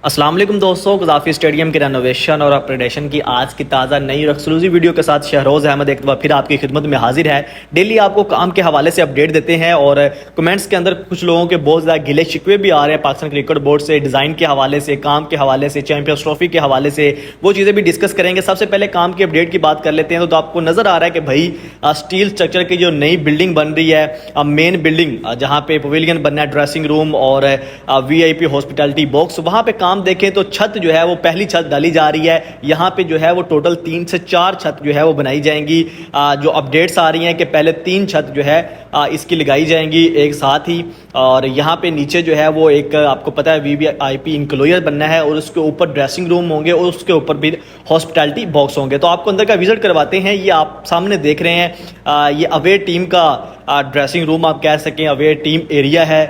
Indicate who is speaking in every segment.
Speaker 1: अस्सलाम वालेकुम दोस्तों, कज़ाफ़ी स्टेडियम के रेनोवेशन और अपग्रेडेशन की आज की ताज़ा नई और एक्सक्लूसिव वीडियो के साथ शहरोज़ अहमद एक बार फिर आपकी खिदमत में हाजिर है। डेली आपको काम के हवाले से अपडेट देते हैं और कमेंट्स के अंदर कुछ लोगों के बहुत ज़्यादा गिले शिकवे भी आ रहे हैं पाकिस्तान क्रिकेट बोर्ड से, डिज़ाइन के हवाले से, काम के हवाले से, चैंपियंस ट्रॉफी के हवाले से। वो चीज़ें भी डिस्कस करेंगे। सबसे पहले काम की अपडेट की बात कर लेते हैं। तो आपको नज़र आ रहा है कि भाई स्टील स्ट्रक्चर की जो नई बिल्डिंग बन रही है, मेन बिल्डिंग जहाँ पे पवेलियन बनना है, ड्रेसिंग रूम और VIP हॉस्पिटैलिटी बॉक्स, वहाँ पे काम देखें तो छत जो है वो पहली छत डाली जा रही है। यहाँ पे जो है वो टोटल 3 से 4 छत जो है वो बनाई जाएंगी। जो अपडेट्स आ रही हैं कि पहले 3 छत जो है इसकी लगाई जाएंगी एक साथ ही। और यहाँ पे नीचे जो है वो एक आपको पता है VIP इंक्लोजर बनना है और उसके ऊपर ड्रेसिंग रूम होंगे और उसके ऊपर भी हॉस्पिटैलिटी बॉक्स होंगे। तो आपको अंदर का विजिट करवाते हैं। ये आप सामने देख रहे हैं, ये अवे टीम का ड्रेसिंग रूम आप कह सकें, अवे टीम एरिया है।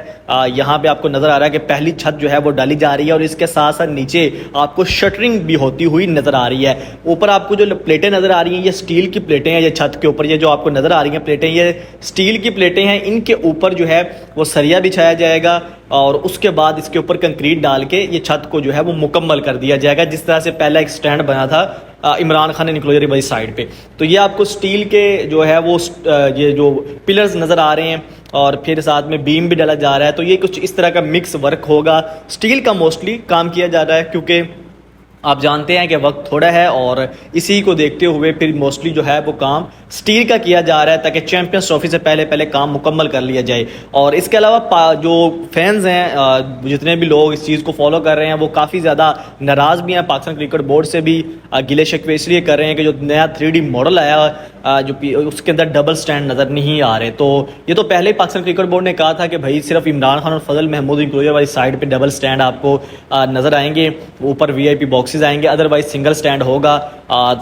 Speaker 1: यहाँ पे आपको नज़र आ रहा है कि पहली छत जो है वो डाली जा रही है और इसके साथ साथ नीचे आपको शटरिंग भी होती हुई नज़र आ रही है। ऊपर आपको जो प्लेटें नज़र आ रही हैं ये स्टील की प्लेटें हैं। ये छत के ऊपर ये जो आपको नज़र आ रही हैं प्लेटें, ये स्टील की प्लेटें हैं। इनके ऊपर जो है वो सरिया बिछाया जाएगा और उसके बाद इसके ऊपर कंक्रीट डाल के ये छत को जो है वो मुकम्मल कर दिया जाएगा। जिस तरह से पहला एक स्टैंड बना था इमरान खान इनक्लोजर वाली साइड पे, तो ये आपको स्टील के जो है वो ये जो पिलर्स नज़र आ रहे हैं और फिर साथ में बीम भी डाला जा रहा है। तो ये कुछ इस तरह का मिक्स वर्क होगा। स्टील का मोस्टली काम किया जा रहा है क्योंकि आप जानते हैं कि वक्त थोड़ा है और इसी को देखते हुए फिर मोस्टली जो है वो काम स्टील का किया जा रहा है ताकि चैंपियंस ट्रॉफी से पहले पहले काम मुकम्मल कर लिया जाए। और इसके अलावा जो फैंस हैं, जितने भी लोग इस चीज़ को फॉलो कर रहे हैं, वो काफ़ी ज़्यादा नाराज़ भी हैं पाकिस्तान क्रिकेट बोर्ड से भी। गिले शिकवे इसलिए कर रहे हैं कि जो नया 3D मॉडल आया जो उसके अंदर डबल स्टैंड नज़र नहीं आ रहे। तो ये तो पहले ही पाकिस्तान क्रिकेट बोर्ड ने कहा था कि भाई सिर्फ इमरान खान और फजल महमूद इंक्लोजर वाली साइड पे डबल स्टैंड आपको नज़र आएंगे, ऊपर VIP बॉक्सेस आएंगे, अदरवाइज सिंगल स्टैंड होगा।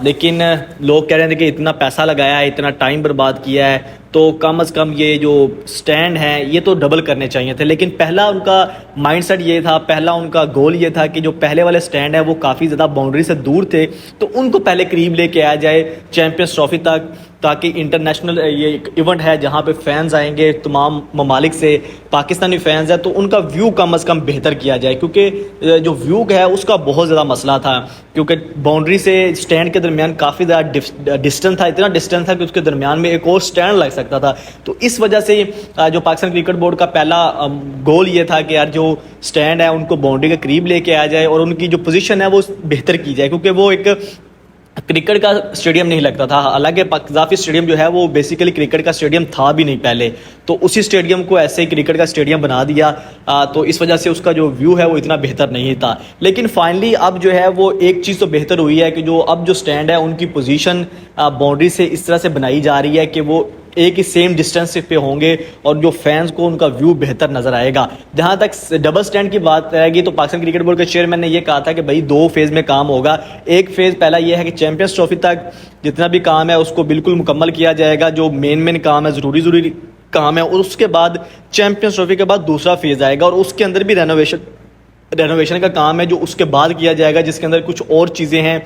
Speaker 1: लेकिन लोग कह रहे थे कि इतना पैसा लगाया है, इतना टाइम बर्बाद किया है, तो कम से कम ये जो स्टैंड हैं ये तो डबल करने चाहिए थे। लेकिन पहला उनका माइंडसेट ये था, पहला उनका गोल ये था कि जो पहले वाले स्टैंड है वो काफ़ी ज़्यादा बाउंड्री से दूर थे, तो उनको पहले करीब लेके आया जाए चैंपियंस ट्रॉफी तक, ताकि इंटरनेशनल ये इवेंट है जहाँ पे फैंस आएंगे तमाम ममालिक से, पाकिस्तानी फैंस हैं, तो उनका व्यू कम से कम बेहतर किया जाए। क्योंकि जो व्यू है उसका बहुत ज़्यादा मसला था, क्योंकि बाउंड्री से स्टैंड के दरमियान काफ़ी ज़्यादा डिस्टेंस था, इतना डिस्टेंस था कि उसके दरमियान में एक और स्टैंड लग सकता था। तो इस वजह से जो पाकिस्तान क्रिकेट बोर्ड का पहला गोल ये था कि यार जो स्टैंड है उनको बाउंड्री के करीब लेके आ जाए और उनकी जो पोजीशन है वो बेहतर की जाए, क्योंकि वो एक क्रिकेट का स्टेडियम नहीं लगता था। हालांकि कज़ाफ़ी स्टेडियम जो है वो बेसिकली क्रिकेट का स्टेडियम था भी नहीं पहले, तो उसी स्टेडियम को ऐसे ही क्रिकेट का स्टेडियम बना दिया। तो इस वजह से उसका जो व्यू है वो इतना बेहतर नहीं था। लेकिन फाइनली अब जो है वो एक चीज़ तो बेहतर हुई है कि जो अब जो स्टैंड है उनकी पोजीशन बाउंड्री से इस तरह से बनाई जा रही है कि वो एक ही सेम डिस्टेंस पे होंगे और जो फैंस को उनका व्यू बेहतर नजर आएगा। जहां तक डबल स्टैंड की बात रहेगी तो पाकिस्तान क्रिकेट बोर्ड के चेयरमैन ने यह कहा था कि भाई 2 फेज़ में काम होगा। एक फेज़ पहला यह है कि चैंपियंस ट्रॉफी तक जितना भी काम है उसको बिल्कुल मुकम्मल किया जाएगा, जो मेन काम है, ज़रूरी काम है, और उसके बाद चैंपियंस ट्रॉफी के बाद दूसरा फेज़ आएगा और उसके अंदर भी रेनोवेशन का काम है जो उसके बाद किया जाएगा, जिसके अंदर कुछ और चीज़ें हैं,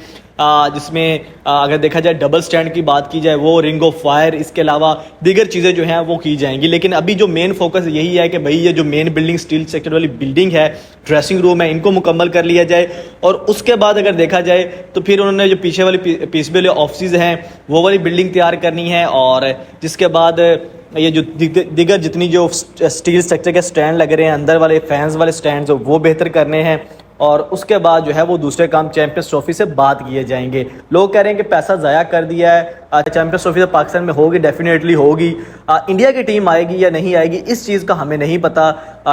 Speaker 1: जिसमें अगर देखा जाए डबल स्टैंड की बात की जाए वो रिंग ऑफ फायर, इसके अलावा दीगर चीज़ें जो हैं वो की जाएंगी। लेकिन अभी जो मेन फोकस यही है कि भाई ये जो मेन बिल्डिंग स्टील सेक्टर वाली बिल्डिंग है, ड्रेसिंग रूम है, इनको मुकम्मल कर लिया जाए। और उसके बाद अगर देखा जाए तो फिर उन्होंने जो पीछे वाली पीछे वाले ऑफिस हैं वो वाली बिल्डिंग तैयार करनी है, और जिसके बाद ये जो दिगर जितनी जो स्टील स्ट्रक्चर के स्टैंड लग रहे हैं, अंदर वाले फैंस वाले स्टैंड वो बेहतर करने हैं। और उसके बाद जो है वो दूसरे काम चैंपियंस ट्रॉफी से बात किए जाएंगे। लोग कह रहे हैं कि पैसा ज़ाया कर दिया है, चैंपियंस ट्रॉफी तो पाकिस्तान में होगी, डेफिनेटली होगी। इंडिया की टीम आएगी या नहीं आएगी इस चीज़ का हमें नहीं पता,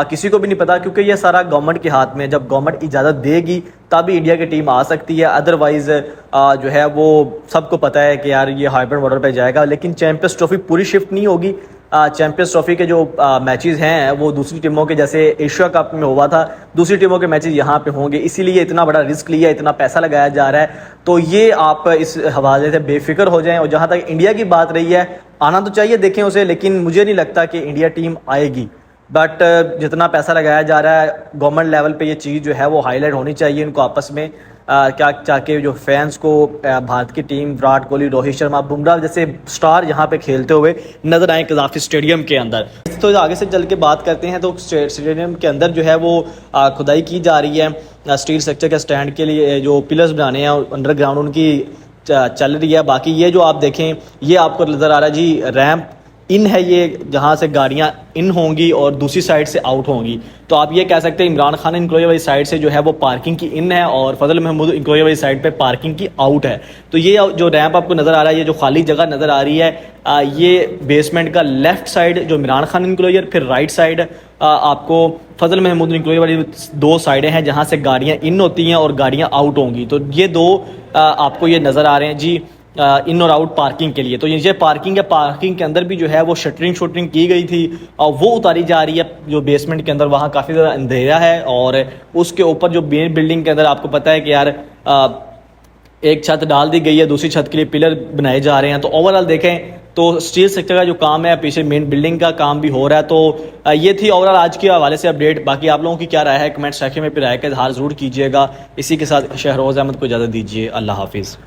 Speaker 1: किसी को भी नहीं पता, क्योंकि ये सारा गवर्नमेंट के हाथ में है। जब गवर्नमेंट इजाज़त देगी तभी इंडिया की टीम आ सकती है, अदरवाइज़ जो है वो सबको पता है कि यार ये हाइब्रिड मॉडल पर जाएगा। लेकिन चैंपियंस ट्रॉफी पूरी शिफ्ट नहीं होगी। चैंपियंस ट्रॉफी के जो मैचेस हैं वो दूसरी टीमों के, जैसे एशिया कप में हुआ था, दूसरी टीमों के मैचेस यहाँ पे होंगे, इसीलिए इतना बड़ा रिस्क लिया, इतना पैसा लगाया जा रहा है। तो ये आप इस हवाले से बेफिक्र हो जाएं। और जहाँ तक इंडिया की बात रही है, आना तो चाहिए, देखें उसे, लेकिन मुझे नहीं लगता कि इंडिया टीम आएगी। बट जितना पैसा लगाया जा रहा है गवर्नमेंट लेवल पे ये चीज़ जो है वो हाईलाइट होनी चाहिए इनको आपस में, क्या ताकि जो फैंस को भारत की टीम, विराट कोहली, रोहित शर्मा, बुमराह जैसे स्टार यहाँ पे खेलते हुए नजर आए कज़ाफ़ी स्टेडियम के अंदर। तो आगे से चल के बात करते हैं तो स्टेडियम के अंदर जो है वो खुदाई की जा रही है स्टील स्ट्रक्चर के स्टैंड के लिए जो पिलर्स बनाने हैं अंडरग्राउंड उनकी चल रही है। बाकी ये जो आप देखें ये आपको नज़र आ रहा है जी रैंप इन है, ये जहाँ से गाड़ियाँ इन होंगी और दूसरी साइड से आउट होंगी। तो आप ये कह सकते हैं इमरान खान इंक्लोजर वाली साइड से जो है वो पार्किंग की इन है और फजल महमूद इंक्लोजर वाली साइड पे पार्किंग की आउट है। तो ये जो रैंप आपको नज़र आ रहा है, ये जो खाली जगह नज़र आ रही है, ये बेसमेंट का लेफ्ट साइड जो इमरान खान इंक्लोजर, फिर राइट साइड आपको फजल महमूद इंक्लोजर वाली दो साइडें हैं जहाँ से गाड़ियाँ इन होती हैं और गाड़ियाँ आउट होंगी। तो ये दो आपको ये नज़र आ रहे हैं जी इन और आउट पार्किंग के लिए। तो ये पार्किंग है, पार्किंग के अंदर भी जो है वो शटरिंग की गई थी और वो उतारी जा रही है जो बेसमेंट के अंदर, वहाँ काफ़ी ज़्यादा अंधेरा है और उसके ऊपर जो मेन बिल्डिंग के अंदर आपको पता है कि यार एक छत डाल दी गई है, दूसरी छत के लिए पिलर बनाए जा रहे हैं। तो ओवरऑल देखें तो स्टील सेक्टर का जो काम है, पीछे मेन बिल्डिंग का काम भी हो रहा है। तो ये थी ओवरऑल आज के हवाले से अपडेट। बाकी आप लोगों की क्या राय है कमेंट सेक्शन में फिर राय का इजहार ज़रूर कीजिएगा। इसी के साथ शहरोज़ अहमद को इजाज़त दीजिए। अल्लाह हाफिज़।